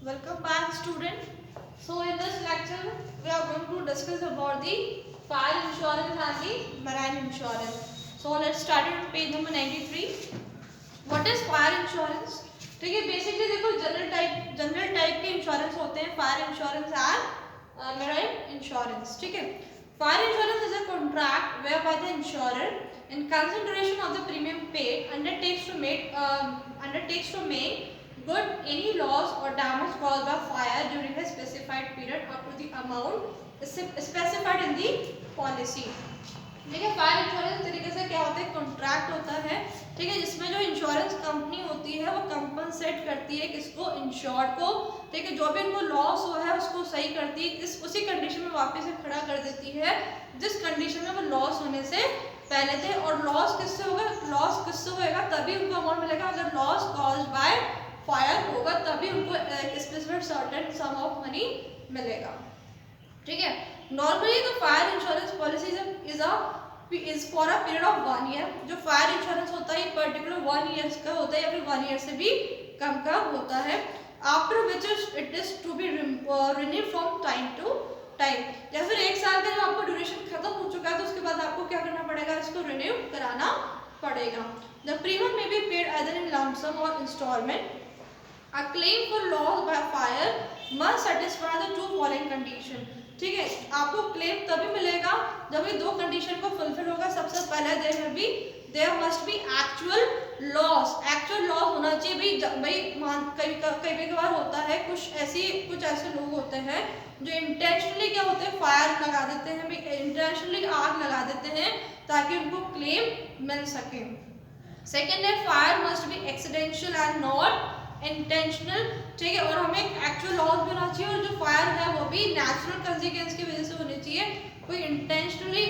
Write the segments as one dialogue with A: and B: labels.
A: Welcome back, student. So in this lecture, we are going to discuss about the fire insurance and the marine insurance. So let's start at page number 93. What is fire insurance? ठीक है, basically देखो general type के insurance होते हैं, fire insurance and marine insurance. ठीक है, fire insurance is a contract whereby the insurer, in consideration of the premium paid, undertakes to make good any loss or damage caused by fire during a specified period up to the amount specified in the policy. ठीक है, fire insurance तरीके से क्या होता है, contract होता है. ठीक है, जिसमें जो इंश्योरेंस कंपनी होती है वो कंपनसेट करती है किसको, इंश्योर्ड को. ठीक है, जो भी इनको लॉस हुआ है उसको सही करती है, इस उसी कंडीशन में वापस से खड़ा कर देती है जिस कंडीशन में वो लॉस होने से पहले थे. और लॉस किससे होगा, लॉस किससे होएगा तभी उनको अमाउंट मिलेगा. अगर लॉस कॉज्ड बाय फायर होगा तभी उनको specific certain some of money मिलेगा. ठीक है, नॉर्मली तो fire insurance policy is for a period of 1 year. जो फायर इंश्योरेंस होता है पर्टिकुलर 1 ईयर का होता है या फिर 1 ईयर से भी कम का होता है. After which it is to be renewed from time to time. या फिर 1 साल का जब आपका ड्यूरेशन खत्म हो चुका है तो उसके बाद आपको क्या करना पड़ेगा, इसको रिन्यू कराना पड़ेगा. The premium may be paid either in lump sum और instalment. A claim for loss by fire must satisfy the two following condition. ठीक है, आपको क्लेम तभी मिलेगा जब ये दो कंडीशन को फुलफिल होगा. सबसे पहले there must be actual loss. Actual loss होना चाहिए भाई. कई बार होता है कुछ ऐसे लोग होते हैं जो इंटेंशनली क्या होते हैं, फायर लगा देते हैं, इंटेंशनली आग लगा देते हैं ताकि उनको क्लेम मिल सके. सेकेंड है, fire must be accidental and not intentional. ठीक है, और हमें एक्चुअल लॉस भी होना चाहिए और जो फायर है वो भी नेचुरल कंसिक्वेंस की वजह से होनी चाहिए. कोई इंटेंशनली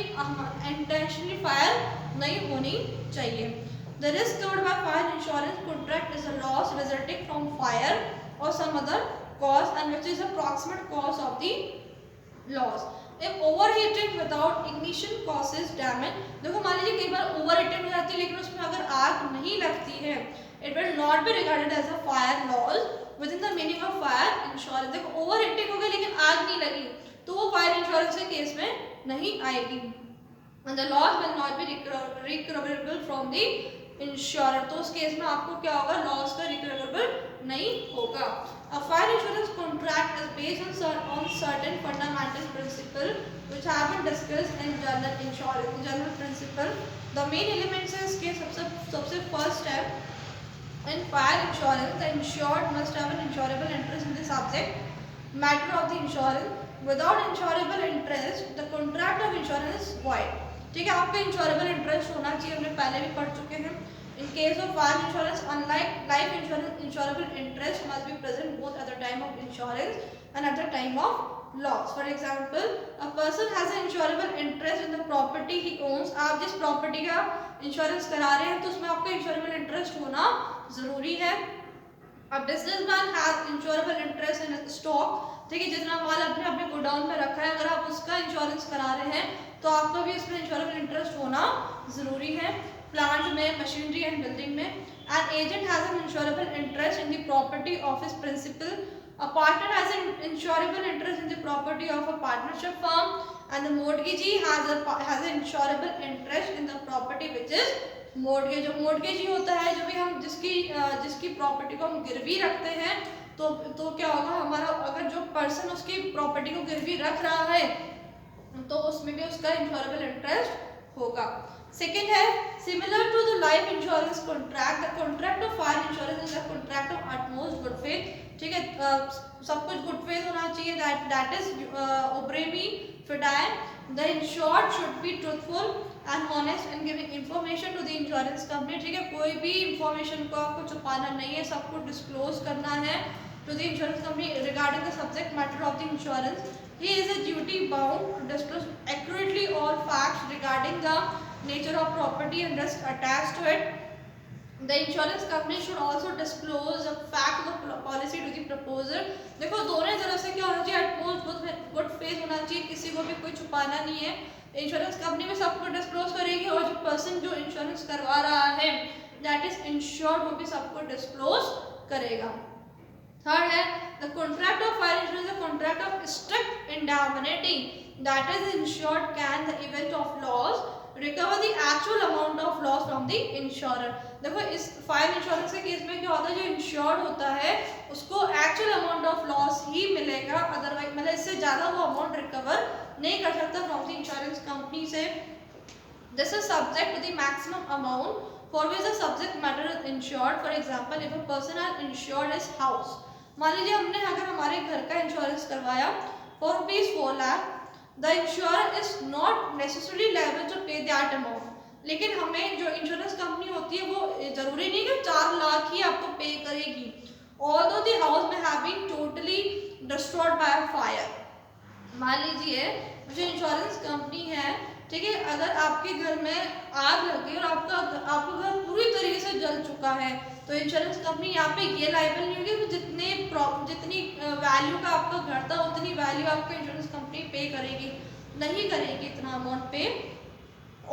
A: फायर नहीं होनी चाहिए. The risk covered by fire insurance contract is a loss resulting from fire or some other cause and which is a proximate cause of the loss. If overheating without ignition causes damage. देखो मान लीजिए कई बार overheating हो जाती है लेकिन उसमें अगर आग नहीं लगती है, it will not be regarded as a fire loss within the meaning of fire insurance. देखो ओवरहीटिंग हो गई लेकिन आग नहीं लगी तो वो फायर इंश्योरेंस के केस में नहीं आएगी. And the loss will not be recoverable from the insurance. तो उस केस में आपको क्या होगा, लॉस का रिकवरेबल नहीं होगा. A fire insurance contract is based on certain fundamental principles which have been discussed in general insurance. General principle, the main elements है इसके सबसे first step in fire insurance, the insured must have an insurable interest in the subject matter of the insurance. Without insurable interest, the contract of insurance is void. ठीक है, आपका insurable interest होना चाहिए, हमने पहले भी पढ़ चुके हैं. In case of fire insurance, unlike life insurance, insurable interest must be present both at the time of insurance and at the time of loss. For example, a person has an insurable interest in the property he owns. आप जिस property का insurance करा रहे हैं तो उसमें आपका insurable interest होना जरूरी है. A businessman has insurable interest in stock. ठीक है, जितना माल आपने अपने गोडाउन में रखा है अगर आप उसका इंश्योरेंस करा रहे हैं तो आपका भी इसमें इंश्योरेबल इंटरेस्ट होना जरूरी है. प्लांट में, मशीनरी एंड बिल्डिंग में. An agent has an insurable interest in the property of his principal. A partner has an insurable interest in the property of a partnership firm. And the mortgagee has an insurable interest in the property which is mortgage. जो mortgagee होता है, जो भी हम जिसकी property को हम गिरवी रखते हैं तो क्या होगा, हमारा अगर जो पर्सन उसकी प्रॉपर्टी को गिरवी रख रहा है तो उसमें भी उसका इंश्योरेबल इंटरेस्ट होगा. सेकेंड है, similar to the life insurance contract, the contract of fire insurance is a contract of utmost good faith. ठीक है, सब कुछ गुड फेथ होना चाहिए. That is uberrimae fidei. The insured should be truthful and honest in giving information to the insurance company. ठीक है, कोई भी इंफॉर्मेशन को आपको छुपाना नहीं है, सब कुछ डिस्क्लोज करना है to the insurance company regarding the subject matter of the insurance. He is a duty bound to disclose accurately all facts regarding the nature of property and risk attached to it. The insurance company should also disclose the fact of the policy to the proposer. देखो दोनों तरफ से क्या होना चाहिए, at most good faith होना चाहिए, किसी को भी कोई छुपाना नहीं है. इंश्योरेंस कंपनी में सब कुछ डिस्क्लोज करेगी और जो पर्सन जो इंश्योरेंस करवा रहा है दैट इज इंश्योर्ड वो भी सबको डिस्क्लोज करेगा. थर्ड है the contract of fire insurance, the contract of strict indemnity that is insured can the event of loss recover the actual amount of loss from the insurer. देखो इस fire insurance के case में क्या होता है, जो insured होता है उसको एक्चुअल अमाउंट ऑफ लॉस ही मिलेगा, अदरवाइज मतलब इससे ज़्यादा वो अमाउंट रिकवर नहीं कर सकता फ्रॉम द इंश्योरेंस कंपनी से। This is subject to the maximum amount for which the subject matter is insured. For example, if a person has insured his house, मान लीजिए हमने अगर हमारे घर का इंश्योरेंस करवाया for rupees 4 lakh, the insurer is not necessarily liable to pay that amount. लेकिन हमें जो इंश्योरेंस कंपनी होती है वो जरूरी नहीं कि 4 लाख ही आपको पे करेगी, although the house may have been totally destroyed by a fire. मान लीजिए जो इंश्योरेंस कंपनी है, ठीक है, अगर आपके घर में आग लग गई और आपका घर पूरी तरीके से जल चुका है, तो इंश्योरेंस कंपनी यहाँ पे ये लायबल नहीं होगी कि जितनी वैल्यू का आपका घर था उतनी वैल्यू आपको इंश्योरेंस कंपनी पे करेगी, नहीं करेगी इतना अमाउंट पे।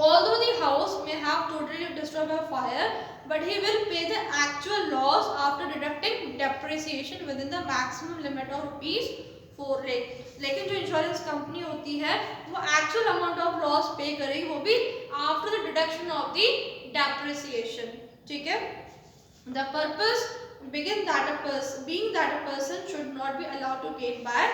A: Although the house may have totally destroyed by fire, but he will pay the actual loss after deducting depreciation within the maximum limit of rupees 4 lakh. लेकिन जो इंश्योरेंस कंपनी होती है वो एक्चुअल अमाउंट ऑफ लॉस पे करेगी, वो भी after the deduction of the depreciation, ठीक है। The purpose being that a person should not be allowed to gain by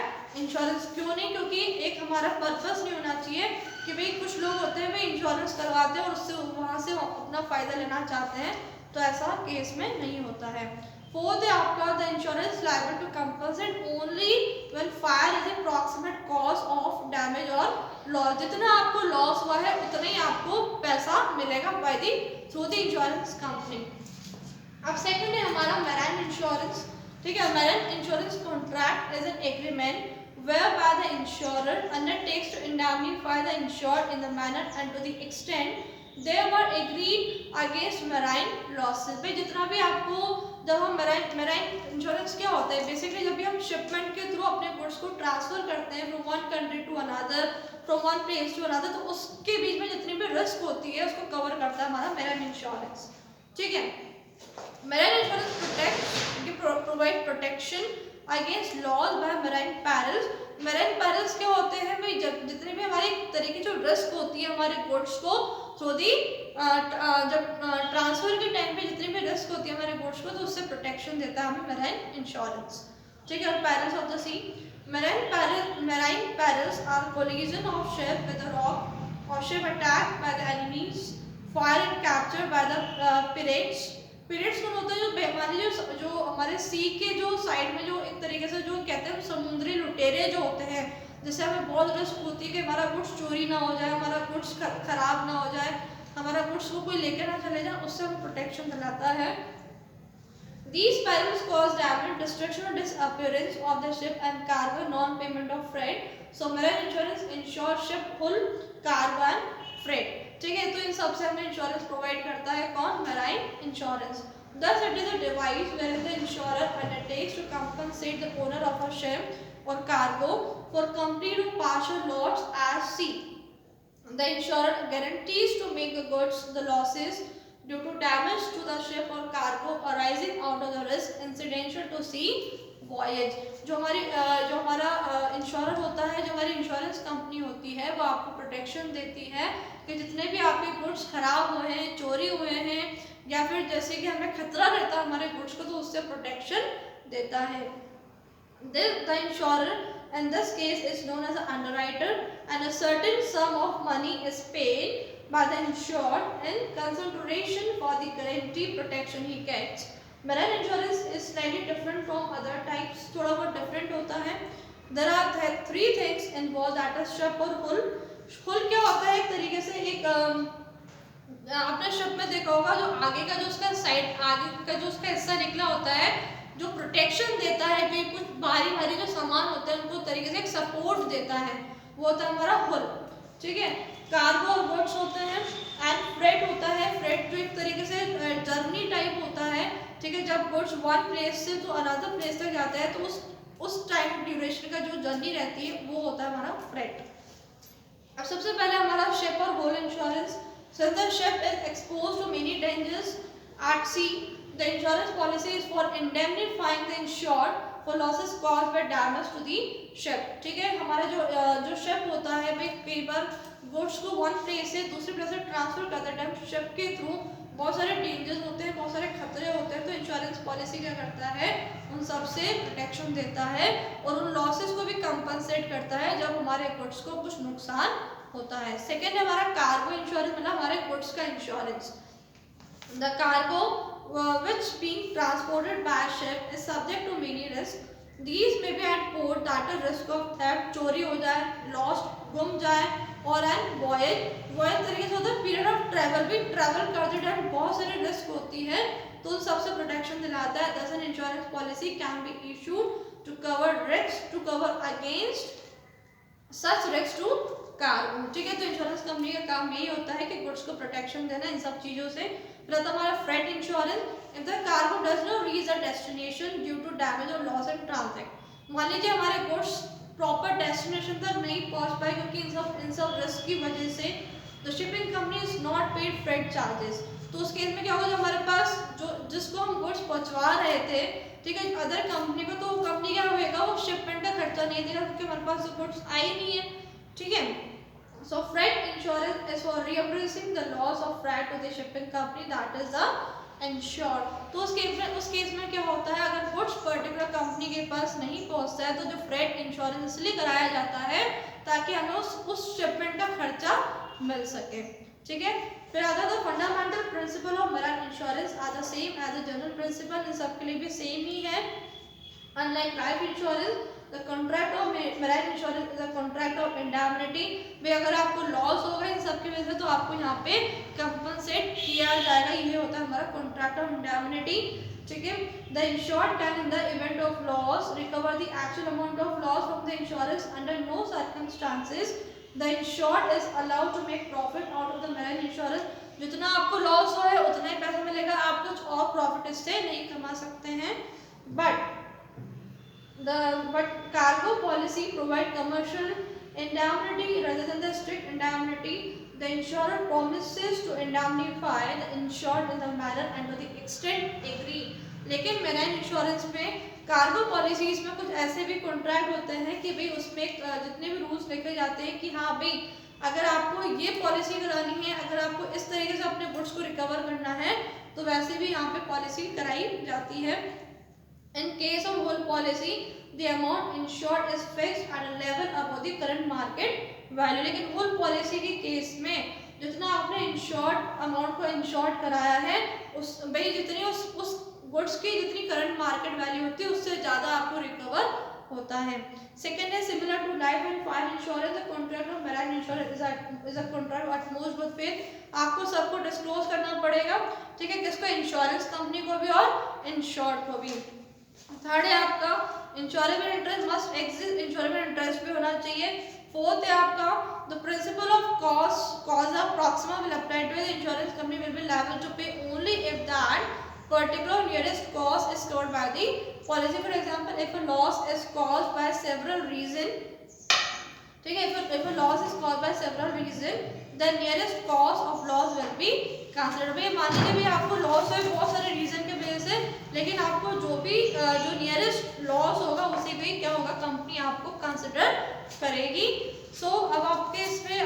A: insurance. क्यों नहीं, क्योंकि एक हमारा पर्पस नहीं होना चाहिए कि भाई कुछ लोग होते हैं भाई इंश्योरेंस करवाते हैं और उससे वहाँ से अपना फ़ायदा लेना चाहते हैं, तो ऐसा केस में नहीं होता है। Fourth, after the insurance liable to compensate only when fire is a proximate cause of damage or loss. जितना आपको लॉस हुआ है उतना ही आपको पैसा मिलेगा by the through the insurance company. अब सेकंड है हमारा मैराइन इंश्योरेंस, ठीक है। Marine insurance contract is an agreement whereby the insurer undertakes to indemnify the insured in the manner and to the extent they were agreed against marine losses. भाई जितना भी आपको, जब हम मैराइन इंश्योरेंस क्या होता है, बेसिकली जब भी हम शिपमेंट के थ्रू अपने गुड्स को ट्रांसफर करते हैं from one country to another, from one place to another, तो उसके बीच में जितनी भी रिस्क होती है उसको कवर करता है हमारा मैराइन इंश्योरेंस, ठीक है। Marine insurance provide protection against loss by marine perils. Marine perils क्या होते हैं भाई, जब जितने भी हमारे तरीके जो रिस्क होती है हमारे गुड्स को थ्रू दी जब ट्रांसफर के टाइम पे जितनी भी रिस्क होती है हमारे गुड्स को, तो उससे प्रोटेक्शन देता है हमें मैराइन इंश्योरेंस, ठीक है। और perils of the sea, marine perils are collision of ship with a rock or ship attacked by the enemies, fire and capture by the pirates. Periods कौन होता है, जो बेमानी जो हमारे सी के जो साइड में जो एक तरीके से जो कहते हैं समुद्री लुटेरे जो होते हैं, जिससे हमें बहुत रिस्क होती है कि हमारा गुड्स चोरी ना हो जाए, हमारा गुड्स खराब ना हो जाए, हमारा गुड्स को कोई लेकर ना चले जाए, उससे हमें प्रोटेक्शन दिलाता है। These perils cause damage, destruction or disappearance of the ship and cargo, non-payment of freight. So marine insurance ensures ship hull, cargo and freight, ठीक है। तो इन सब से हमें इंश्योरेंस प्रोवाइड करता है कौन, marine insurance. Thus it is a device wherein the insurer undertakes to compensate the owner of a ship or cargo for complete or partial loss at sea. The insurer guarantees to make the goods the losses due to damage to the ship or cargo arising out of the risk incidental to sea voyage. जो हमारा insurer होता है, जो हमारी insurance company होती है, वो आपको प्रोटेक्शन देती है कि जितने भी आपके गुड्स खराब हुए हैं, चोरी हुए हैं, या फिर जैसे कि हमें खतरा रहता है हमारे गुड्स को, तो उससे प्रोटेक्शन देता है। The insurer in this case is known as an underwriter, and a certain sum of money is paid by the insured in consideration for the guarantee protection he gets. Marine insurance is slightly different from other types, थोड़ा बहुत different होता है। There are three things involved, that is ship और hull. हुल क्या होता है, एक तरीके से एक आपने शिप में देखा होगा जो आगे का जो उसका साइड, आगे का जो उसका हिस्सा निकला होता है, जो प्रोटेक्शन देता है कि कुछ भारी भारी जो सामान होते हैं उनको तरीके से एक सपोर्ट देता है, वो होता है हमारा हुल, ठीक है। कार्गो और गुड्स होते हैं, एंड फ्रेट होता है। फ्रेट जो एक तरीके से जर्नी टाइप होता है, ठीक है। जब गुड्स वन प्लेस से तो अनदर प्लेस तक जाता है, तो उस टाइम ड्यूरेशन का जो जर्नी रहती है वो होता है हमारा फ्रेट। अब सबसे पहले हमारा शिप और हुल insurance. So the ship is exposed to many dangers at sea, the insurance policy is for indemnifying the insured for losses caused by damage to the ship. ठीक है, हमारा जो शिप होता है भाई, कई बार गुड्स को वन प्लेस से दूसरी प्लेस से ट्रांसफर करते टाइम शिप के थ्रू बहुत सारे डेंजर्स होते हैं, बहुत सारे खतरे होते हैं, तो इंश्योरेंस पॉलिसी क्या करता है, उन सब से प्रोटेक्शन देता है और उन लॉसेस को भी कंपनसेट करता है जब हमारे गुड्स को कुछ नुकसान होता है। सेकेंड है हमारा कार्गो इंश्योरेंस, मतलब हमारे गुड्स का insurance. The cargo which being transported by ship is subject to many risks. These may be at port that is risk of theft, चोरी हो जाए, lost, गुम जाए, और एंड वॉयज तरीके से होता है पीरियड ऑफ ट्रैवल, भी ट्रैवल करते टाइम बहुत सारी रिस्क होती है, तो उन सबसे प्रोटेक्शन दिलाता है। Thus an insurance policy can be issued to cover risk, to cover against such risk to cargo. ठीक है, तो इंश्योरेंस कंपनी का काम यही होता है कि गुड्स को प्रोटेक्शन देना इन सब चीज़ों से। फिर आता हमारा freight insurance, if the cargo does not reach the destination due to damage और लॉस इन ट्रांजिट। मान लीजिए हमारे गुड्स प्रॉपर डेस्टिनेशन तक नहीं पहुंच पाए क्योंकि इन सब रिस्क की वजह से the shipping company is not paid freight charges, तो उस केस में क्या होगा, जो हमारे पास जो जिसको हम गुड्स पहुंचवा रहे थे, ठीक है, अदर कंपनी को, तो कंपनी क्या होगा, वो शिपमेंट का खर्चा नहीं देगा क्योंकि हमारे पास तो गुड्स आई नहीं है। ठीक है, so freight insurance is for reimbursing the loss of freight to the shipping company that is the insured। तो उस केस में क्या होता है, अगर गुड्स पर्टिकुलर कंपनी के पास नहीं पहुंचता है तो जो फ्रेट इंश्योरेंस इसलिए कराया जाता है ताकि हमें उस शिपमेंट का खर्चा मिल सके। ठीक है, फिर आता है fundamental principle of marine insurance are the same as the general principle, इन सब के लिए भी सेम ही है। Unlike life insurance, the contract of marine insurance is a contract of indemnity. भाई अगर आपको लॉस होगा इन सब की वजह से तो आपको यहाँ पे कंपनसेट किया जाएगा, ये होता है हमारा कॉन्ट्रैक्ट ऑफ इंडैमनिटी। ठीक है, the insured can in the event of loss recover the actual amount of loss from the insurance under no circumstances the insured is allowed to make profit out of the marine insurance. जितना आपको loss हो है उतना ही पैसा मिलेगा, आप कुछ और प्रॉफिट इससे नहीं कमा सकते हैं। But cargo policy provide commercial indemnity rather than the strict indemnity. The insurer promises to indemnify the insured in the manner and to the extent agreed. लेकिन मैराइन इंश्योरेंस में कार्गो पॉलिसीज में कुछ ऐसे भी कॉन्ट्रैक्ट होते हैं कि भाई उसमें जितने भी रूल्स लिखे जाते हैं कि हाँ भाई अगर आपको ये पॉलिसी करानी है, अगर आपको इस तरीके से अपने गुड्स को रिकवर करना है तो वैसे भी यहाँ पे पॉलिसी कराई जाती है। In case of whole policy, the amount insured is fixed at a level above the current market value। लेकिन whole policy के केस में जितना आपने इंश्योर्ड अमाउंट को इंश्योर्ड कराया है उस भाई जितनी उस गुड्स की जितनी करंट मार्केट वैल्यू होती है उससे ज़्यादा आपको रिकवर होता है। सेकेंड है similar to life and fire insurance, the contract of marine insurance is a contract utmost good faith. आपको सबको डिस्क्लोज करना पड़ेगा, ठीक है, किसको, इंश्योरेंस कंपनी को भी और इंश्योर्ड को भी। थर्ड है आपका insurable interest must exist, insurable interest भी होना चाहिए। फोर्थ है आपका the principle of cause of proxima will apply to the insurance company will be liable to pay only if that particular nearest cause is covered by the policy. For example if a loss is caused by several reason, ठीक है, if a loss is caused by several reasons, the nearest cause of loss will be considered। भाई मान लीजिए भी आपको loss है बहुत सारे रीजन के वजह से, लेकिन आपको जो नियरेस्ट लॉस होगा उसी पे क्या होगा, कंपनी आपको कंसिडर करेगी। अब आपके इसमें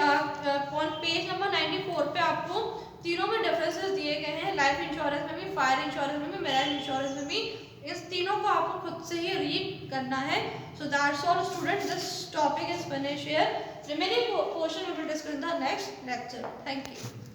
A: पेज नंबर 94 पे आपको तीनों में डिफरेंसेस दिए गए हैं, लाइफ इंश्योरेंस में भी, फायर इंश्योरेंस में भी, मैराइन इंश्योरेंस में भी। इस तीनों को आपको खुद से ही रीड करना है। So that's all students, this topic is finished here. Remaining portion we will discuss in the next lecture. Thank you.